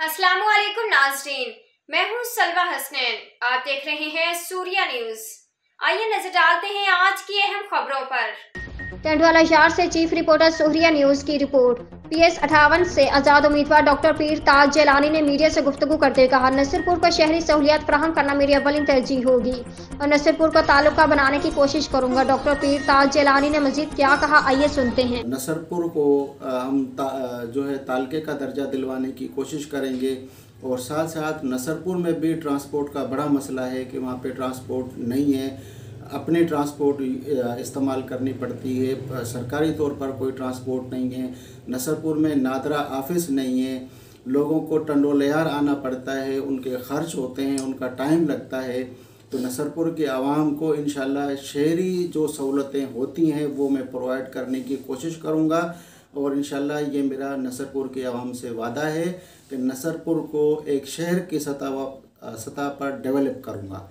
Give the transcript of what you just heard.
अस्सलामुअलैकुम नाज़रीन, मैं हूँ सलवा हसनैन। आप देख रहे हैं सूर्या न्यूज। आइए नजर डालते हैं आज की अहम खबरों पर। टंडवाला शहर से चीफ रिपोर्टर सूर्या न्यूज की रिपोर्ट। PS 58 से आजाद उम्मीदवार डॉक्टर पीर ताज जेलानी ने मीडिया से गुफ्तगू करते कहा, नसरपुर को शहरी सहूलियात फराहम करना मेरी अव्वलिन तरजीह होगी और नसरपुर को तालुका बनाने की कोशिश करूंगा। डॉक्टर पीर ताज जेलानी ने मजीद क्या कहा, आइए सुनते हैं। नसरपुर को हम जो है तालके का दर्जा दिलवाने की कोशिश करेंगे और साथ साथ नसरपुर में भी ट्रांसपोर्ट का बड़ा मसला है कि वहाँ पे ट्रांसपोर्ट नहीं है, अपनी ट्रांसपोर्ट इस्तेमाल करनी पड़ती है, सरकारी तौर पर कोई ट्रांसपोर्ट नहीं है। नसरपुर में नादरा ऑफिस नहीं है, लोगों को टंडोलियार आना पड़ता है, उनके खर्च होते हैं, उनका टाइम लगता है। तो नसरपुर के आवाम को इंशाल्लाह शहरी जो सहूलतें होती हैं वो मैं प्रोवाइड करने की कोशिश करूँगा और इंशाल्लाह ये मेरा नसरपुर के आवाम से वादा है कि नसरपुर को एक शहर की सतह पर डेवलप करूँगा।